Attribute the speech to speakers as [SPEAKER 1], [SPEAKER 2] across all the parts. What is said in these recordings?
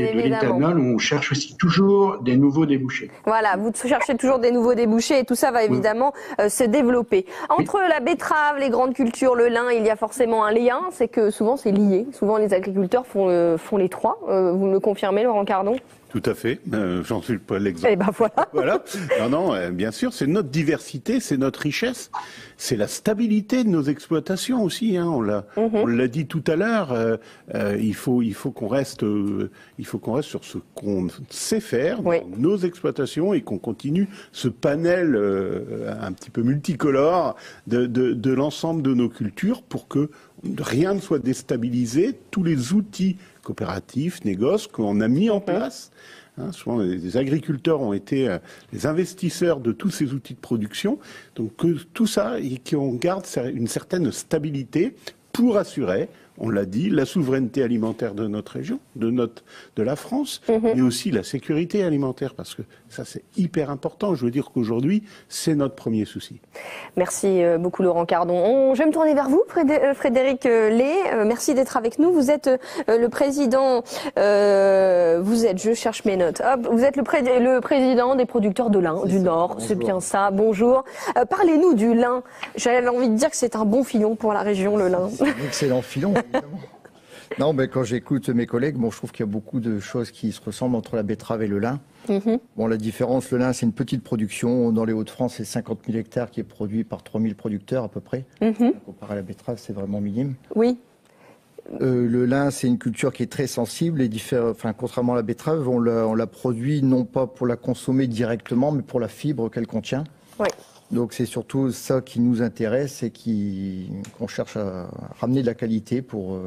[SPEAKER 1] et de
[SPEAKER 2] évidemment.
[SPEAKER 1] l'éthanol, on cherche aussi toujours des nouveaux débouchés.
[SPEAKER 2] Voilà, vous cherchez toujours des nouveaux débouchés et tout ça va évidemment se développer. Entre la betterave, les grandes cultures, le lin, il y a forcément un lien, c'est que souvent c'est lié. Souvent les agriculteurs font les trois. Vous me le confirmez, Laurent Cardon?
[SPEAKER 3] Tout à fait, j'en suis pas l'exemple.
[SPEAKER 2] Et ben voilà.
[SPEAKER 3] Voilà. Non, bien sûr, c'est notre diversité, c'est notre richesse, c'est la stabilité de nos exploitations aussi. Hein. On l'a dit tout à l'heure. Il faut qu'on reste, sur ce qu'on sait faire dans nos exploitations et qu'on continue ce panel un petit peu multicolore de l'ensemble de nos cultures pour que rien ne soit déstabilisé. Tous les outils coopératifs, négoces qu'on a mis en place. Hein, souvent, les agriculteurs ont été les investisseurs de tous ces outils de production. Donc, que tout ça, et qu'on garde une certaine stabilité pour assurer, on l'a dit, la souveraineté alimentaire de notre région, de la France, mais aussi la sécurité alimentaire, parce que ça, c'est hyper important. Je veux dire qu'aujourd'hui, c'est notre premier souci.
[SPEAKER 2] Merci beaucoup, Laurent Cardon. Je vais me tourner vers vous, Frédéric Lay. Merci d'être avec nous. Vous êtes le président, je cherche mes notes. Hop, vous êtes le président des producteurs de lin du Nord. C'est bien ça. Bonjour. Parlez-nous du lin. J'avais envie de dire que c'est un bon filon pour la région, le lin.
[SPEAKER 4] C'est un excellent filon, évidemment. Non, mais quand j'écoute mes collègues, je trouve qu'il y a beaucoup de choses qui se ressemblent entre la betterave et le lin. Bon, la différence, le lin, c'est une petite production. Dans les Hauts-de-France, c'est 50 000 hectares qui est produit par 3 000 producteurs à peu près. Comparé à la betterave, c'est vraiment minime.
[SPEAKER 2] Oui.
[SPEAKER 4] Le lin, c'est une culture qui est très sensible et contrairement à la betterave, on la produit non pas pour la consommer directement, mais pour la fibre qu'elle contient.
[SPEAKER 2] Oui.
[SPEAKER 4] Donc c'est surtout ça qui nous intéresse et qu'on cherche à ramener de la qualité pour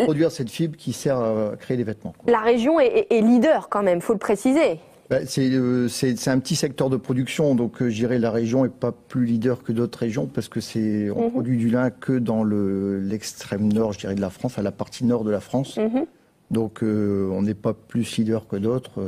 [SPEAKER 4] produire cette fibre qui sert à créer des vêtements.
[SPEAKER 2] La région est leader quand même, faut le préciser.
[SPEAKER 4] C'est un petit secteur de production, donc je dirais la région n'est pas plus leader que d'autres régions parce que on produit du lin que dans l'extrême nord, je dirais, de la France, à la partie nord de la France. Donc on n'est pas plus leader que d'autres.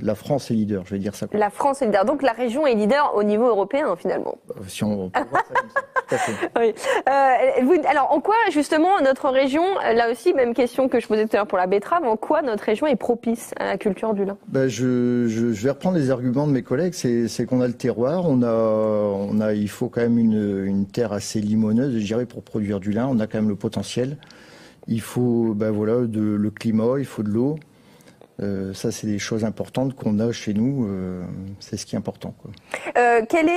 [SPEAKER 4] La France est leader, je vais dire ça.
[SPEAKER 2] La France est leader. Donc la région est leader au niveau européen finalement.
[SPEAKER 4] Si on peut voir ça comme ça. Tout à fait.
[SPEAKER 2] Oui. Alors en quoi justement notre région, là aussi même question que je posais tout à l'heure pour la betterave, en quoi notre région est propice à la culture du lin?
[SPEAKER 4] Je vais reprendre les arguments de mes collègues. C'est qu'on a le terroir, il faut quand même une terre assez limoneuse, je dirais, pour produire du lin. On a quand même le potentiel. Il faut le climat, il faut de l'eau. Ça, c'est des choses importantes qu'on a chez nous. C'est ce qui est important, quoi.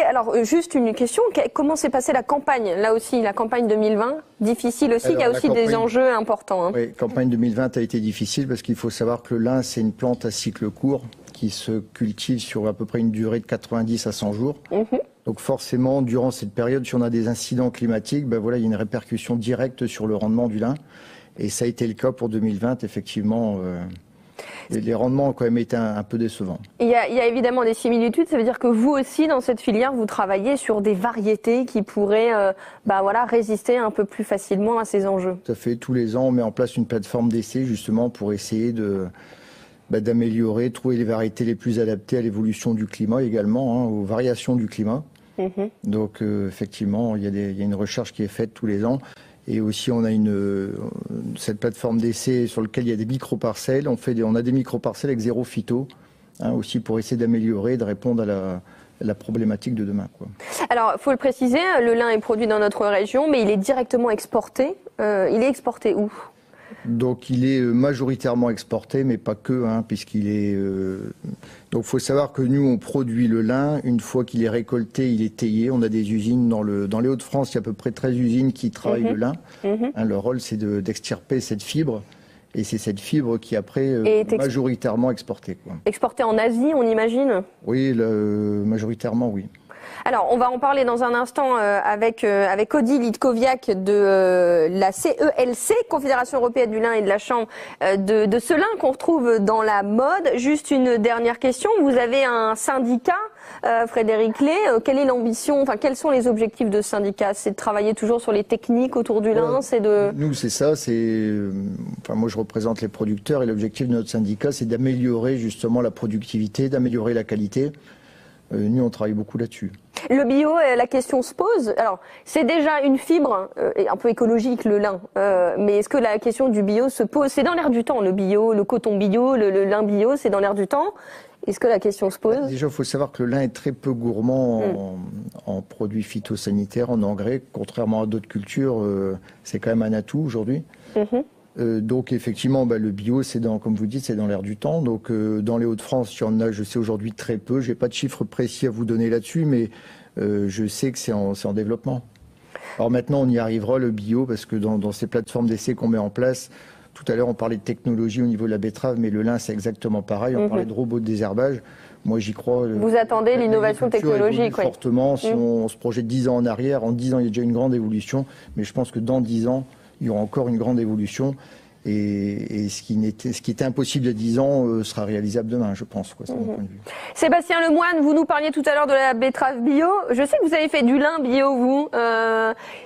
[SPEAKER 2] Alors, juste une question. Comment s'est passée la campagne? Là aussi, la campagne 2020, difficile aussi. Il y a aussi des enjeux importants. Hein.
[SPEAKER 4] Oui, campagne 2020 a été difficile parce qu'il faut savoir que le lin, c'est une plante à cycle court qui se cultive sur à peu près une durée de 90 à 100 jours. Donc forcément, durant cette période, si on a des incidents climatiques, il y a une répercussion directe sur le rendement du lin. Et ça a été le cas pour 2020, effectivement. Les rendements ont quand même été un peu décevants.
[SPEAKER 2] Il y a évidemment des similitudes. Ça veut dire que vous aussi, dans cette filière, vous travaillez sur des variétés qui pourraient résister un peu plus facilement à ces enjeux.
[SPEAKER 4] Ça fait tous les ans, on met en place une plateforme d'essai justement pour essayer d'améliorer, trouver les variétés les plus adaptées à l'évolution du climat également, aux variations du climat. Donc effectivement, il y a une recherche qui est faite tous les ans. Et aussi, on a cette plateforme d'essai sur laquelle il y a des micro-parcelles. On a des micro-parcelles avec 0 phyto, aussi pour essayer d'améliorer, de répondre à la problématique de demain, quoi.
[SPEAKER 2] Alors, il faut le préciser, le lin est produit dans notre région, mais il est directement exporté. Il est exporté où ?
[SPEAKER 4] Donc il est majoritairement exporté, mais pas que, puisqu'il est... Donc il faut savoir que nous, on produit le lin. Une fois qu'il est récolté, il est taillé. On a des usines dans les Hauts-de-France, il y a à peu près 13 usines qui travaillent le lin. Leur rôle, c'est d'extirper cette fibre. Et c'est cette fibre qui, après, est majoritairement exportée, quoi.
[SPEAKER 2] Exportée en Asie, on imagine ?
[SPEAKER 4] Oui, majoritairement, oui.
[SPEAKER 2] Alors, on va en parler dans un instant avec Odile Itkoviak de la CELC, Confédération Européenne du Lin et de la Chambre de ce lin qu'on retrouve dans la mode. Juste une dernière question. Vous avez un syndicat, Frédéric Lay. Quelle est l'ambition, quels sont les objectifs de ce syndicat? C'est de travailler toujours sur les techniques autour du lin, Nous,
[SPEAKER 4] c'est ça. Moi, je représente les producteurs et l'objectif de notre syndicat, c'est d'améliorer justement la productivité, d'améliorer la qualité. Nous, on travaille beaucoup là-dessus.
[SPEAKER 2] Le bio, la question se pose. Alors, c'est déjà une fibre un peu écologique, le lin. Mais est-ce que la question du bio se pose? C'est dans l'air du temps, le bio, le coton bio, le lin bio, c'est dans l'air du temps. Est-ce que la question se pose?
[SPEAKER 4] Déjà, il faut savoir que le lin est très peu gourmand en produits phytosanitaires, en engrais. Contrairement à d'autres cultures, c'est quand même un atout aujourd'hui. Donc effectivement, le bio, c'est comme vous dites, c'est dans l'air du temps. Donc dans les Hauts-de-France, il y en a, je sais aujourd'hui très peu. J'ai pas de chiffres précis à vous donner là-dessus, mais je sais que c'est en développement. Alors maintenant, on y arrivera, le bio, parce que dans ces plateformes d'essai qu'on met en place, tout à l'heure, on parlait de technologie au niveau de la betterave, mais le lin, c'est exactement pareil. On parlait de robots de désherbage. Moi, j'y crois.
[SPEAKER 2] Vous attendez l'innovation technologique, oui.
[SPEAKER 4] Fortement. Si on se projette 10 ans en arrière, en 10 ans, il y a déjà une grande évolution. Mais je pense que dans 10 ans, il y aura encore une grande évolution. Et ce qui était impossible il y a 10 ans sera réalisable demain, je pense. C'est mon point de vue.
[SPEAKER 2] Sébastien Lemoine, vous nous parliez tout à l'heure de la betterave bio. Je sais que vous avez fait du lin bio, vous.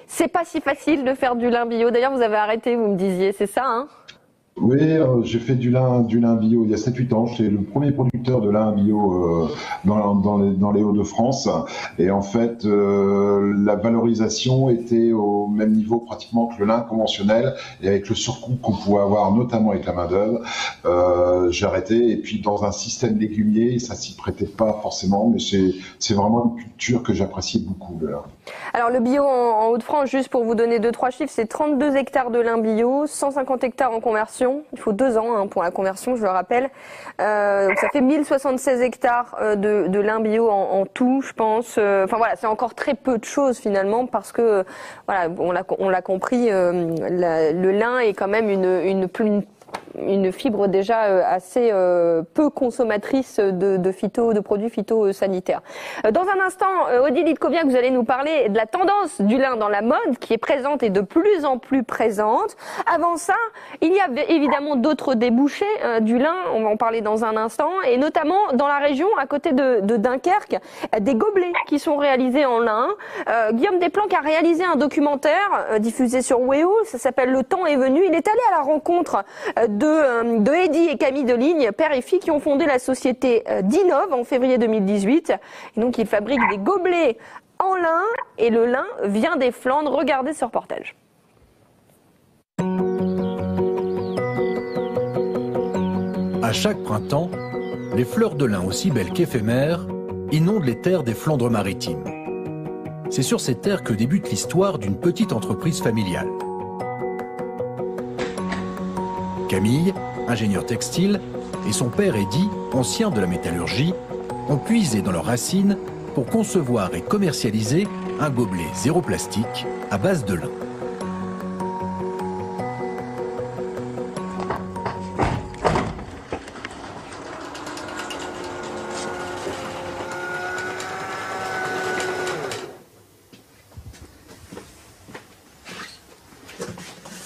[SPEAKER 2] C'est pas si facile de faire du lin bio. D'ailleurs, vous avez arrêté, vous me disiez, c'est ça, hein?
[SPEAKER 5] Oui, j'ai fait du lin bio il y a 7-8 ans. J'étais le premier producteur de lin bio dans les Hauts-de-France. Et en fait, la valorisation était au même niveau pratiquement que le lin conventionnel. Et avec le surcoût qu'on pouvait avoir, notamment avec la main-d'œuvre, j'ai arrêté. Et puis dans un système légumier, ça s'y prêtait pas forcément, mais c'est vraiment une culture que j'apprécie beaucoup, le lin.
[SPEAKER 2] Alors le bio en Hauts-de-France, juste pour vous donner 2-3 chiffres, c'est 32 hectares de lin bio, 150 hectares en conversion. Il faut 2 ans pour la conversion, je le rappelle. Donc ça fait 1076 hectares de lin bio en tout, je pense. Enfin voilà, c'est encore très peu de choses finalement parce que voilà, on l'a compris, le lin est quand même une fibre déjà assez peu consommatrice de produits phytosanitaires. Dans un instant, Odile Litkoviak, vous allez nous parler de la tendance du lin dans la mode qui est présente et de plus en plus présente. Avant ça, il y a évidemment d'autres débouchés du lin, on va en parler dans un instant, et notamment dans la région à côté de Dunkerque, des gobelets qui sont réalisés en lin. Guillaume Desplanques a réalisé un documentaire diffusé sur WEO, ça s'appelle Le temps est venu. Il est allé à la rencontre de Eddy et Camille Deligne, père et fille, qui ont fondé la société Dinov en février 2018. Et donc, ils fabriquent des gobelets en lin et le lin vient des Flandres. Regardez ce reportage.
[SPEAKER 6] À chaque printemps, les fleurs de lin, aussi belles qu'éphémères, inondent les terres des Flandres maritimes. C'est sur ces terres que débute l'histoire d'une petite entreprise familiale. Camille, ingénieur textile, et son père Eddy, ancien de la métallurgie, ont puisé dans leurs racines pour concevoir et commercialiser un gobelet zéro plastique à base de lin.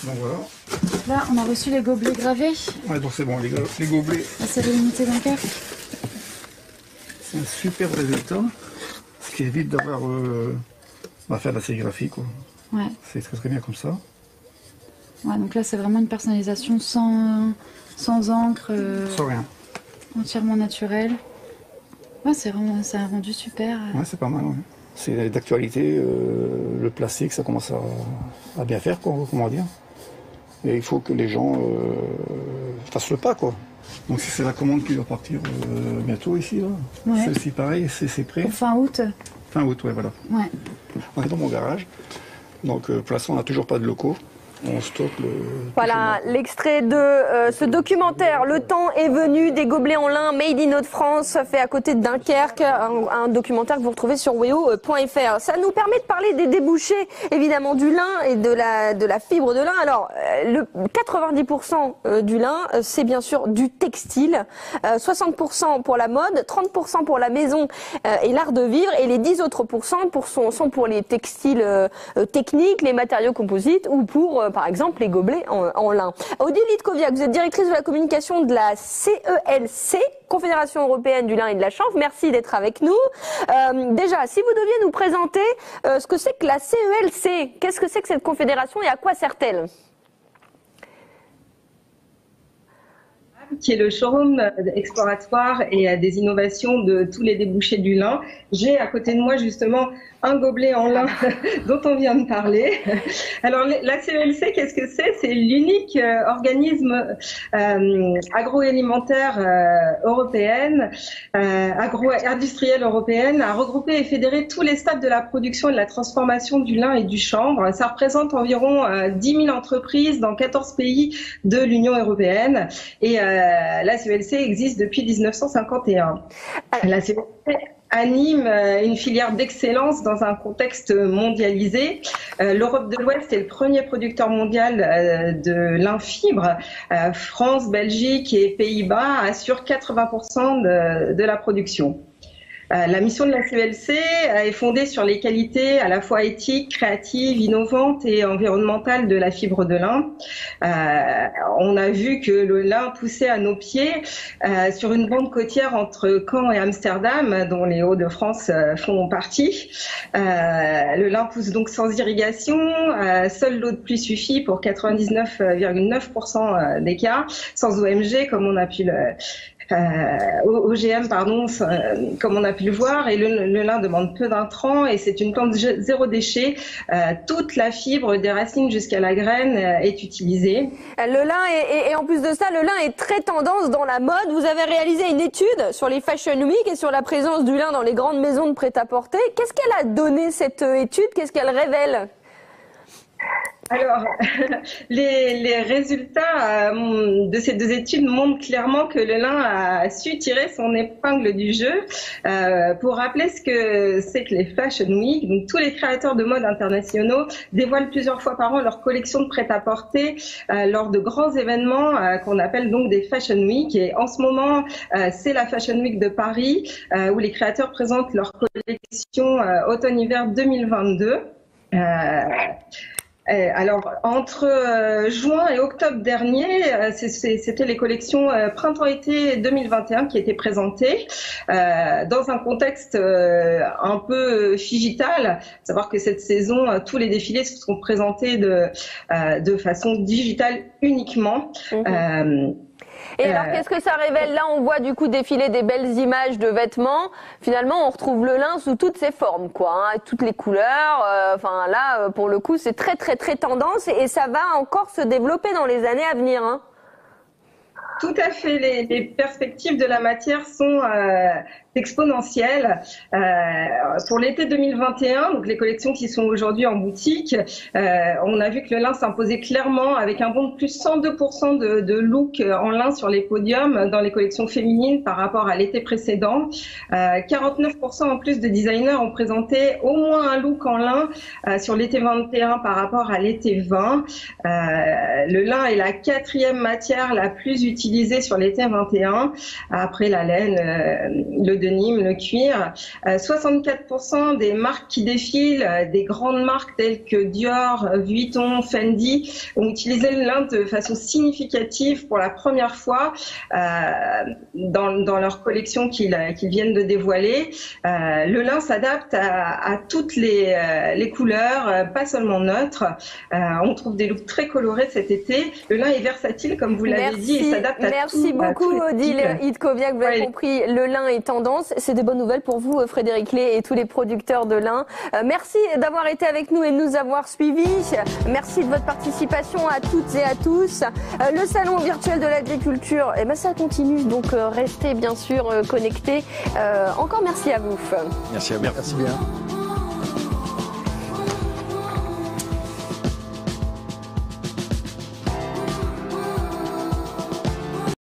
[SPEAKER 7] Donc voilà.
[SPEAKER 8] Là, on a reçu les gobelets gravés.
[SPEAKER 7] Ouais, donc c'est bon, les gobelets.
[SPEAKER 8] La sérénité Dunkerque.
[SPEAKER 7] C'est un super résultat. Ce qui évite d'avoir à faire de la sérigraphie, quoi.
[SPEAKER 8] Ouais.
[SPEAKER 7] C'est très très bien comme ça.
[SPEAKER 8] Ouais, donc là, c'est vraiment une personnalisation sans encre.
[SPEAKER 7] Sans rien.
[SPEAKER 8] Entièrement naturelle. Ouais, c'est un rendu super.
[SPEAKER 7] Ouais, c'est pas mal, ouais. C'est d'actualité, le plastique, ça commence à bien faire, quoi, comment dire. Et il faut que les gens fassent le pas, quoi. Donc c'est la commande qui va partir bientôt ici, là.
[SPEAKER 8] Ouais.
[SPEAKER 7] Celle-ci, pareil, c'est prêt.
[SPEAKER 8] Pour fin août.
[SPEAKER 7] Fin août, ouais, voilà.
[SPEAKER 8] Ouais.
[SPEAKER 7] On est dans mon garage. Donc pour l'instant, on n'a toujours pas de locaux. On stocke le...
[SPEAKER 2] Voilà, l'extrait de ce documentaire, Le temps est venu, des gobelets en lin made in Hauts-de-France, fait à côté de Dunkerque, un documentaire que vous retrouvez sur weo.fr. Ça nous permet de parler des débouchés, évidemment, du lin et de la fibre de lin. Alors, 90% du lin, c'est bien sûr du textile, 60% pour la mode, 30% pour la maison et l'art de vivre, et les 10 autres sont pour les textiles techniques, les matériaux composites, ou pour par exemple les gobelets en lin. Odile Litkoviak, vous êtes directrice de la communication de la CELC, Confédération Européenne du Lin et de la Chanvre. Merci d'être avec nous. Déjà, si vous deviez nous présenter ce que c'est que la CELC, qu'est-ce que c'est que cette confédération et à quoi sert-elle ?
[SPEAKER 9] qui est le showroom exploratoire et des innovations de tous les débouchés du lin. J'ai à côté de moi justement un gobelet en lin dont on vient de parler. Alors la CELC, qu'est-ce que c'est? C'est l'unique organisme agroalimentaire européenne, agro-industrielle européenne, à regrouper et fédérer tous les stades de la production et de la transformation du lin et du chanvre. Ça représente environ 10 000 entreprises dans 14 pays de l'Union européenne. Et la CELC existe depuis 1951. La CELC anime une filière d'excellence dans un contexte mondialisé. L'Europe de l'Ouest est le premier producteur mondial de lin fibre. France, Belgique et Pays-Bas assurent 80% de la production. La mission de la CELC est fondée sur les qualités à la fois éthiques, créatives, innovantes et environnementales de la fibre de lin. On a vu que le lin poussait à nos pieds sur une bande côtière entre Caen et Amsterdam, dont les Hauts-de-France font partie. Le lin pousse donc sans irrigation. Seule l'eau de pluie suffit pour 99,9% des cas, sans OMG comme on a pu OGM, pardon, comme on a pu le voir, et le lin demande peu d'intrants et c'est une plante zéro déchet. Toute la fibre des racines jusqu'à la graine est utilisée.
[SPEAKER 2] Le lin et en plus de ça, le lin est très tendance dans la mode. Vous avez réalisé une étude sur les Fashion Week et sur la présence du lin dans les grandes maisons de prêt-à-porter. Qu'est-ce qu'elle a donné cette étude? Qu'est-ce qu'elle révèle?
[SPEAKER 9] Alors, les résultats de ces deux études montrent clairement que le lin a su tirer son épingle du jeu. Pour rappeler ce que c'est que les Fashion Week, donc tous les créateurs de mode internationaux dévoilent plusieurs fois par an leur collection de prêt-à-porter lors de grands événements qu'on appelle donc des Fashion Week. Et en ce moment, c'est la Fashion Week de Paris où les créateurs présentent leur collection automne-hiver 2022. Alors, entre juin et octobre dernier, c'était les collections printemps-été 2021 qui étaient présentées dans un contexte un peu digital. Savoir que cette saison, tous les défilés se sont présentés de façon digitale uniquement.
[SPEAKER 2] Et alors, qu'est-ce que ça révèle? Là, on voit du coup défiler des belles images de vêtements. Finalement, on retrouve le lin sous toutes ses formes, quoi, hein, toutes les couleurs. Enfin, là, pour le coup, c'est très, très, très tendance et ça va encore se développer dans les années à venir, hein.
[SPEAKER 9] Tout à fait. Les perspectives de la matière sont exponentielles. Pour l'été 2021, donc les collections qui sont aujourd'hui en boutique, on a vu que le lin s'imposait clairement avec un bond de plus 102% de look en lin sur les podiums dans les collections féminines par rapport à l'été précédent. 49% en plus de designers ont présenté au moins un look en lin sur l'été 21 par rapport à l'été 20. Le lin est la 4e matière la plus utilisée sur l'été 21, après la laine, le denim, le cuir. 64% des marques qui défilent, des grandes marques telles que Dior, Vuitton, Fendi, ont utilisé le lin de façon significative pour la première fois dans leur collection qu'ils viennent de dévoiler. Le lin s'adapte à toutes les couleurs, pas seulement neutres. On trouve des looks très colorés cet été. Le lin est versatile, comme vous l'avez dit, et s'adapte à tout.
[SPEAKER 2] Merci beaucoup, Odile Hitkowiak. Vous avez compris, le lin est tendance. C'est des bonnes nouvelles pour vous, Frédéric Lay, et tous les producteurs de lin. Merci d'avoir été avec nous et de nous avoir suivis. Merci de votre participation à toutes et à tous. Le salon virtuel de l'agriculture, eh ben, ça continue, donc restez bien sûr connectés. Encore merci à vous.
[SPEAKER 6] Merci à vous. Merci bien.